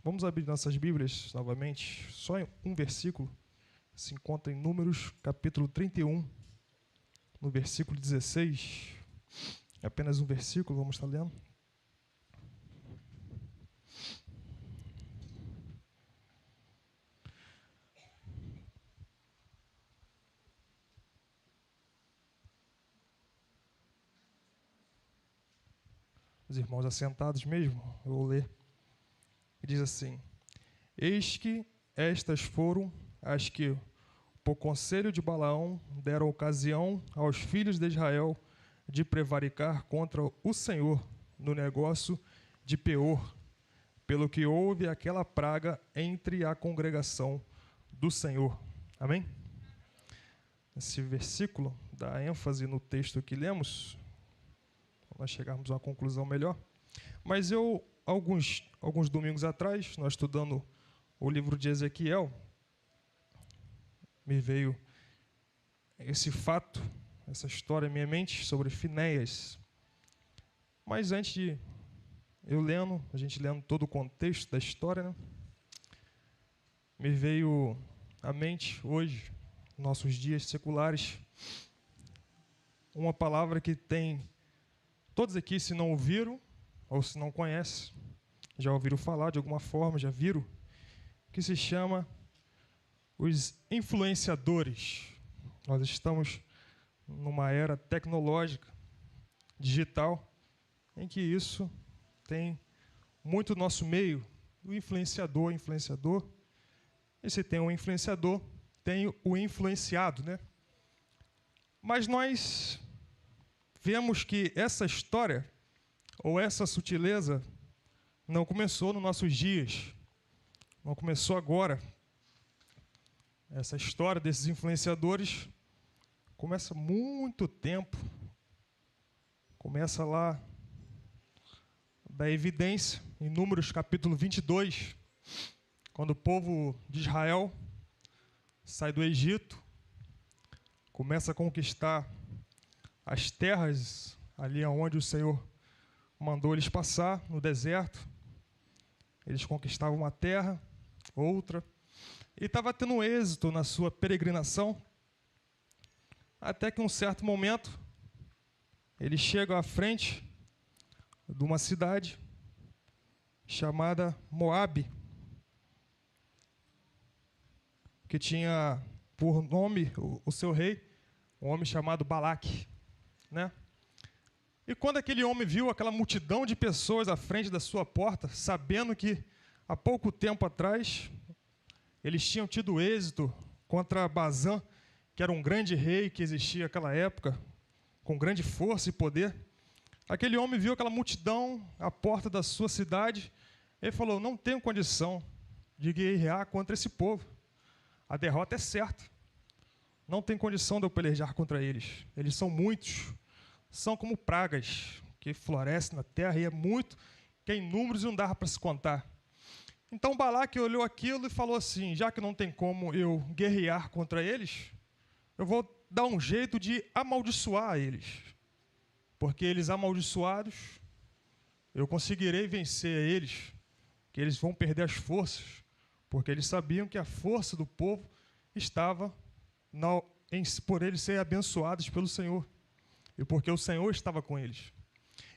Vamos abrir nossas Bíblias novamente, só em um versículo. Se encontra em Números, capítulo 31, no versículo 16. É apenas um versículo, vamos estar lendo. Os irmãos assentados mesmo, eu vou ler. Diz assim: Eis que estas foram as que, por conselho de Balaão, deram ocasião aos filhos de Israel de prevaricar contra o Senhor no negócio de Peor, pelo que houve aquela praga entre a congregação do Senhor. Amém? Esse versículo dá ênfase no texto que lemos, para nós chegarmos a uma conclusão melhor. Mas alguns domingos atrás, nós estudando o livro de Ezequiel, me veio esse fato, essa história em minha mente sobre Finéias. Mas antes de a gente lendo todo o contexto da história, né, me veio à mente hoje, nossos dias seculares, uma palavra que tem, todos aqui, se não ouviram, ou se não conhecem, já ouviram falar de alguma forma, já viram, que se chama os influenciadores. Nós estamos numa era tecnológica, digital, em que isso tem muito nosso meio, o influenciador. E se tem um influenciador, tem o influenciado, né? Mas nós vemos que essa história, ou essa sutileza, não começou nos nossos dias, não começou agora. Essa história desses influenciadores começa há muito tempo, começa lá da evidência, em Números capítulo 22, quando o povo de Israel sai do Egito, começa a conquistar as terras ali onde o Senhor mandou eles passar, no deserto. Eles conquistavam uma terra, outra, e estava tendo êxito na sua peregrinação, até que em um certo momento, eles chegam à frente de uma cidade chamada Moabe, que tinha por nome o seu rei, um homem chamado Balaque, né? E quando aquele homem viu aquela multidão de pessoas à frente da sua porta, sabendo que há pouco tempo atrás eles tinham tido êxito contra Bazã, que era um grande rei que existia naquela época, com grande força e poder, aquele homem viu aquela multidão à porta da sua cidade e falou: não tenho condição de guerrear contra esse povo. A derrota é certa. Não tem condição de eu pelejar contra eles. Eles são muitos. São como pragas que florescem na terra e é muito, que em números não dava para se contar. Então Balaque olhou aquilo e falou assim: já que não tem como eu guerrear contra eles, eu vou dar um jeito de amaldiçoar eles. Porque eles amaldiçoados, eu conseguirei vencer eles, que eles vão perder as forças, porque eles sabiam que a força do povo estava por eles serem abençoados pelo Senhor, e porque o Senhor estava com eles.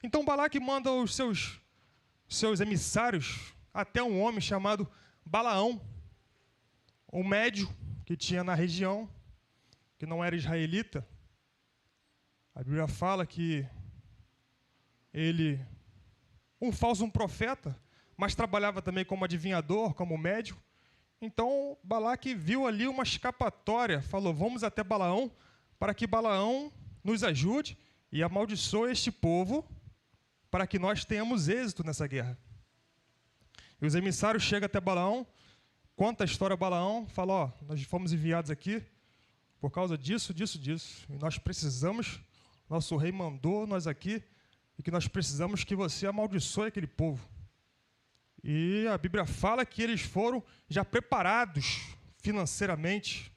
Então Balaque manda os seus emissários até um homem chamado Balaão, um médio que tinha na região, que não era israelita. A Bíblia fala que ele, um falso profeta, mas trabalhava também como adivinhador, como médium. Então Balaque viu ali uma escapatória, falou: vamos até Balaão, para que Balaão nos ajude e amaldiçoe este povo, para que nós tenhamos êxito nessa guerra. E os emissários chegam até Balaão, conta a história a Balaão, fala: ó, nós fomos enviados aqui por causa disso, e nós precisamos, nosso rei mandou nós aqui, e que nós precisamos que você amaldiçoe aquele povo. E a Bíblia fala que eles foram já preparados financeiramente,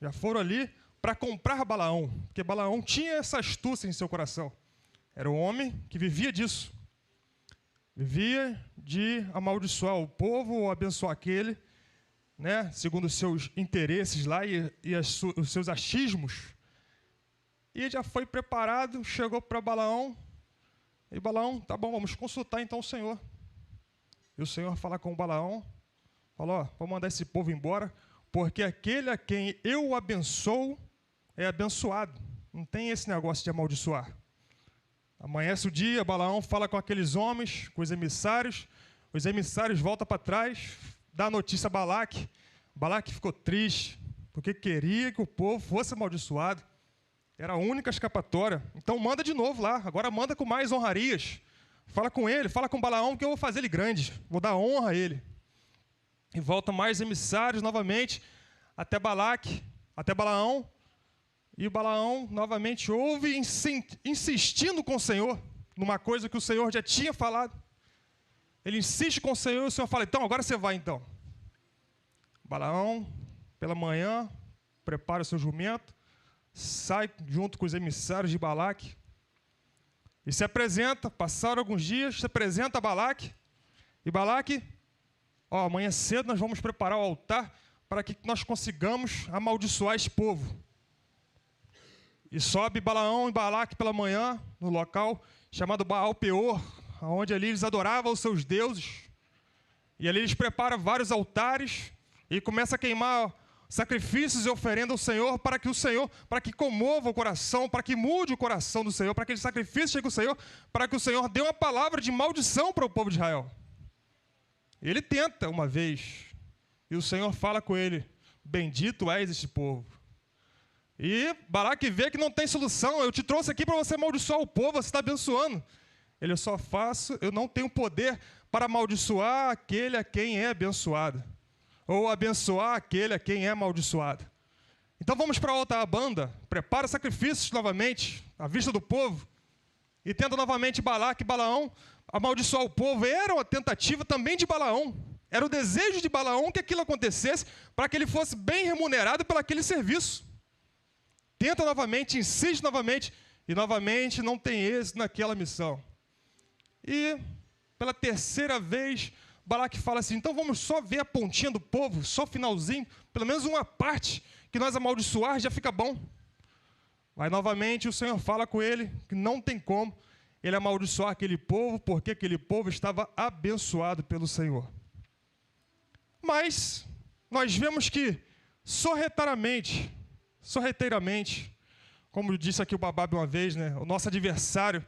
já foram ali para comprar Balaão, porque Balaão tinha essa astúcia em seu coração. Era um homem que vivia disso. vivia de amaldiçoar o povo ou abençoar aquele, né, segundo os seus interesses lá e os seus achismos. E já foi preparado, chegou para Balaão, e Balaão, tá bom, vamos consultar então o Senhor. E o Senhor fala com o Balaão, falou, vou mandar esse povo embora, porque aquele a quem eu abençoo é abençoado. Não tem esse negócio de amaldiçoar. Amanhece o dia, Balaão fala com aqueles homens, com os emissários voltam para trás, dá a notícia a Balaque. Balaque ficou triste, porque queria que o povo fosse amaldiçoado. Era a única escapatória. Então manda de novo lá, agora manda com mais honrarias. Fala com ele, fala com Balaão que eu vou fazer ele grande, vou dar honra a ele. E voltam mais emissários novamente, até Balaão. E Balaão novamente ouve, insistindo com o Senhor, numa coisa que o Senhor já tinha falado. Ele insiste com o Senhor e o Senhor fala, então, agora você vai então. Balaão, pela manhã, prepara o seu jumento, sai junto com os emissários de Balaque e se apresenta, passaram alguns dias, se apresenta a Balaque. E Balaque, amanhã cedo nós vamos preparar o altar para que nós consigamos amaldiçoar esse povo. E sobe Balaão e Balaque pela manhã, no local chamado Baal-Peor, onde ali eles adoravam os seus deuses. E ali eles preparam vários altares e começam a queimar sacrifícios e oferendas ao Senhor, para que comova o coração, para que mude o coração do Senhor, para que aquele sacrifício chegue ao Senhor, para que o Senhor dê uma palavra de maldição para o povo de Israel. Ele tenta uma vez, e o Senhor fala com ele, bendito és este povo. E Balaque vê que não tem solução. Eu te trouxe aqui para você amaldiçoar o povo, você está abençoando. Ele, eu não tenho poder para amaldiçoar aquele a quem é abençoado. Ou abençoar aquele a quem é amaldiçoado. Então vamos para outra banda, prepara sacrifícios novamente, à vista do povo. E tenta novamente Balaque e Balaão amaldiçoar o povo. Era uma tentativa também de Balaão. Era o desejo de Balaão que aquilo acontecesse, para que ele fosse bem remunerado pelo aquele serviço. Tenta novamente, insiste novamente, e novamente não tem êxito naquela missão. E, pela terceira vez, Balaque fala assim, então vamos só ver a pontinha do povo, só o finalzinho, pelo menos uma parte, que nós amaldiçoar já fica bom. Mas, novamente, o Senhor fala com ele, que não tem como ele amaldiçoar aquele povo, porque aquele povo estava abençoado pelo Senhor. Mas, nós vemos que, sorrateiramente, como disse aqui o Bababe uma vez, né, o nosso adversário,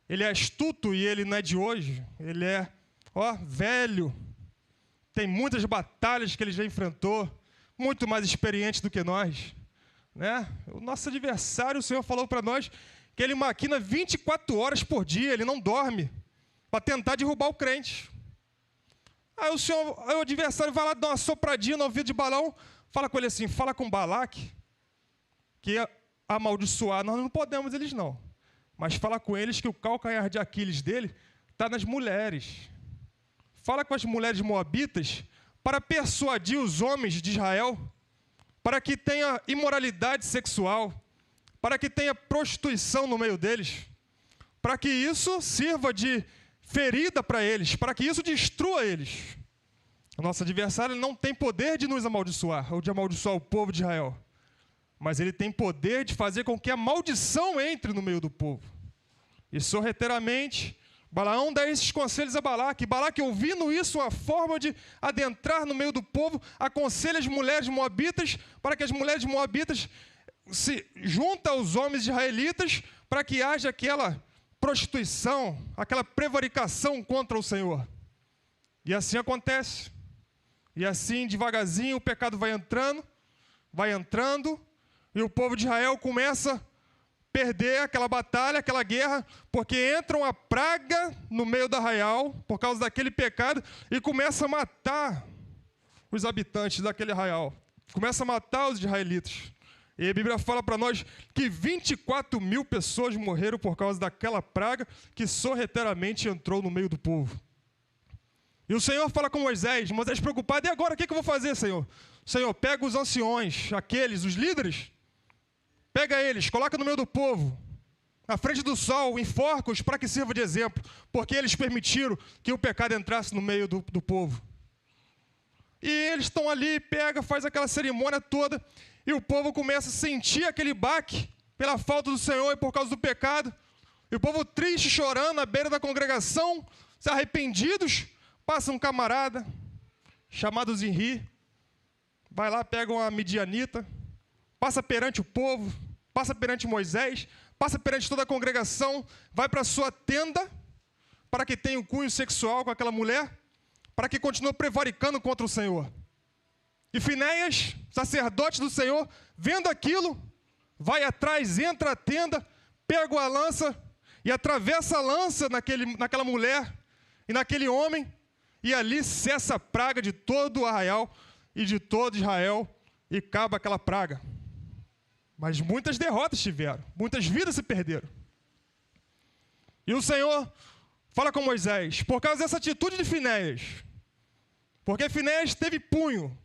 ele é astuto e ele não é de hoje, ele é, velho, tem muitas batalhas que ele já enfrentou, muito mais experiente do que nós, né? O nosso adversário, o Senhor falou para nós que ele maquina 24 horas por dia, ele não dorme, para tentar derrubar o crente. Aí o adversário vai lá dar uma sopradinha no ouvido de Balaão, fala com ele assim, fala com Balaque, que amaldiçoar, nós não podemos eles não. Mas fala com eles que o calcanhar de Aquiles dele está nas mulheres. Fala com as mulheres moabitas para persuadir os homens de Israel, para que tenha imoralidade sexual, para que tenha prostituição no meio deles, para que isso sirva de ferida para eles, para que isso destrua eles. O nosso adversário não tem poder de nos amaldiçoar, ou de amaldiçoar o povo de Israel. Mas ele tem poder de fazer com que a maldição entre no meio do povo. E sorrateiramente, Balaão dá esses conselhos a Balaque. Balaque, ouvindo isso, a forma de adentrar no meio do povo, aconselha as mulheres moabitas, para que as mulheres moabitas se juntem aos homens israelitas, para que haja aquela prostituição, aquela prevaricação contra o Senhor. E assim acontece. E assim, devagarzinho, o pecado vai entrando, e o povo de Israel começa a perder aquela batalha, aquela guerra, porque entra uma praga no meio do arraial, por causa daquele pecado, e começa a matar os habitantes daquele arraial. Começa a matar os israelitas. E a Bíblia fala para nós que 24 mil pessoas morreram por causa daquela praga que sorrateiramente entrou no meio do povo. E o Senhor fala com Moisés preocupado, e agora o que eu vou fazer, Senhor? Senhor, pega os anciões, os líderes, pega eles, coloca no meio do povo. na frente do sol, enforca-os para que sirva de exemplo, porque eles permitiram que o pecado entrasse no meio do povo. E eles estão ali, faz aquela cerimônia toda, e o povo começa a sentir aquele baque pela falta do Senhor e por causa do pecado. E o povo triste, chorando à beira da congregação, se arrependidos, passa um camarada chamado Zinri, vai lá, pega uma midianita, passa perante o povo, passa perante Moisés, passa perante toda a congregação, vai para a sua tenda, para que tenha um cunho sexual com aquela mulher, para que continue prevaricando contra o Senhor. E Finéias, sacerdote do Senhor, vendo aquilo, vai atrás, entra a tenda, pega a lança e atravessa a lança naquela mulher e naquele homem, e ali cessa a praga de todo o arraial e de todo Israel, e acaba aquela praga. Mas muitas derrotas tiveram, muitas vidas se perderam. E o Senhor fala com Moisés, por causa dessa atitude de Finéias, porque Finéias teve punho,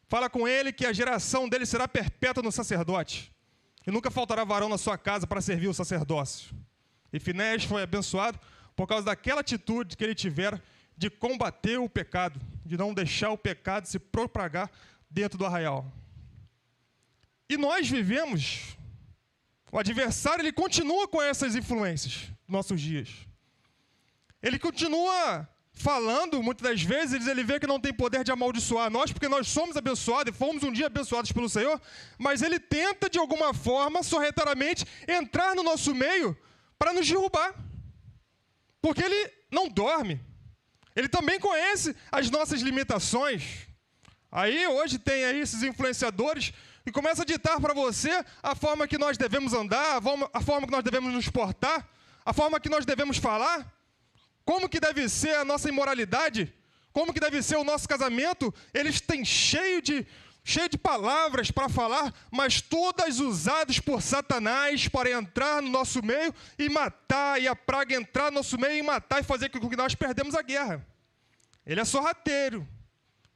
fala com ele que a geração dele será perpétua no sacerdote, e nunca faltará varão na sua casa para servir o sacerdócio. E Finéias foi abençoado por causa daquela atitude que ele tivera de combater o pecado, de não deixar o pecado se propagar dentro do arraial. E nós vivemos, o adversário ele continua com essas influências nos nossos dias. Ele continua falando, muitas das vezes, ele vê que não tem poder de amaldiçoar nós, porque nós somos abençoados e fomos um dia abençoados pelo Senhor, mas ele tenta, de alguma forma, sorrateiramente, entrar no nosso meio para nos derrubar. Porque ele não dorme. Ele também conhece as nossas limitações. Aí, hoje, tem aí esses influenciadores que começam a ditar para você a forma que nós devemos andar, a forma que nós devemos nos portar, a forma que nós devemos falar, como que deve ser a nossa imoralidade, como que deve ser o nosso casamento. Eles têm cheio de palavras para falar, mas todas usadas por Satanás para entrar no nosso meio e matar, e a praga entrar no nosso meio e matar e fazer com que nós perdemos a guerra. Ele é sorrateiro,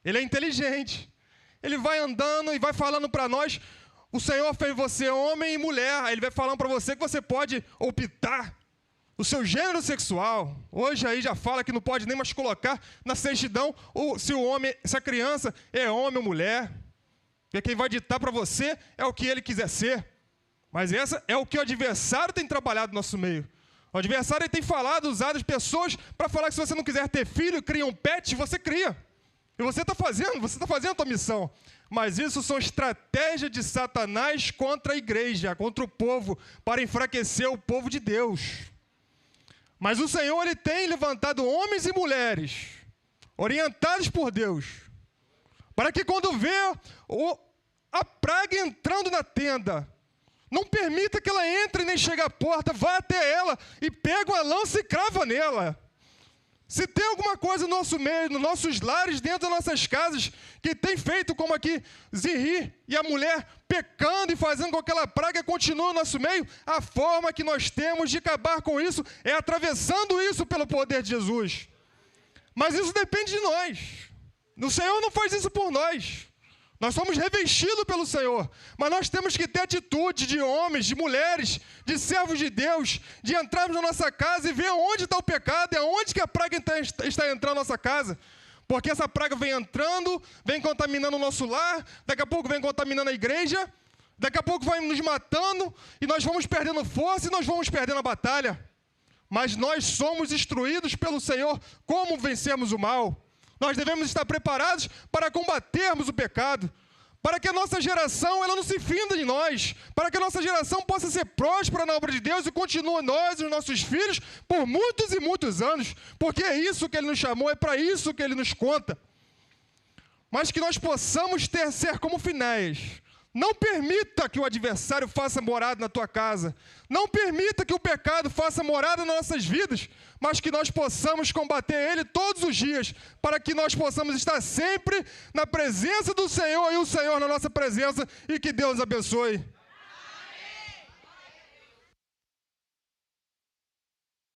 ele é inteligente, ele vai andando e vai falando para nós, o Senhor fez você homem e mulher, aí ele vai falando para você que você pode optar o seu gênero sexual. Hoje aí já fala que não pode nem mais colocar na certidão se a criança é homem ou mulher. Porque quem vai ditar para você é o que ele quiser ser. Mas essa é o que o adversário tem trabalhado no nosso meio. O adversário tem falado, usado as pessoas para falar que se você não quiser ter filho, cria um pet, você cria. E você está fazendo a tua missão. Mas isso são estratégias de Satanás contra a igreja, contra o povo, para enfraquecer o povo de Deus. Mas o Senhor ele tem levantado homens e mulheres, orientados por Deus, para que quando vê a praga entrando na tenda, não permita que ela entre nem chegue à porta, vá até ela e pega uma lança e crava nela. Se tem alguma coisa no nosso meio, nos nossos lares, dentro das nossas casas, que tem feito como aqui Zinri e a mulher pecando e fazendo com que aquela praga continue no nosso meio, a forma que nós temos de acabar com isso é atravessando isso pelo poder de Jesus. Mas isso depende de nós. O Senhor não faz isso por nós. Nós somos revestidos pelo Senhor, mas nós temos que ter atitude de homens, de mulheres, de servos de Deus, de entrarmos na nossa casa e ver onde está o pecado e aonde que a praga está entrando na nossa casa. Porque essa praga vem entrando, vem contaminando o nosso lar, daqui a pouco vem contaminando a igreja, daqui a pouco vai nos matando e nós vamos perdendo força e nós vamos perdendo a batalha. Mas nós somos instruídos pelo Senhor como vencermos o mal. Nós devemos estar preparados para combatermos o pecado, para que a nossa geração ela não se finda de nós, para que a nossa geração possa ser próspera na obra de Deus e continue nós e os nossos filhos por muitos e muitos anos, porque é isso que Ele nos chamou, é para isso que Ele nos conta. Mas que nós possamos ser como Finéias. Não permita que o adversário faça morada na tua casa. Não permita que o pecado faça morada nas nossas vidas, mas que nós possamos combater ele todos os dias, para que nós possamos estar sempre na presença do Senhor e o Senhor na nossa presença, e que Deus abençoe.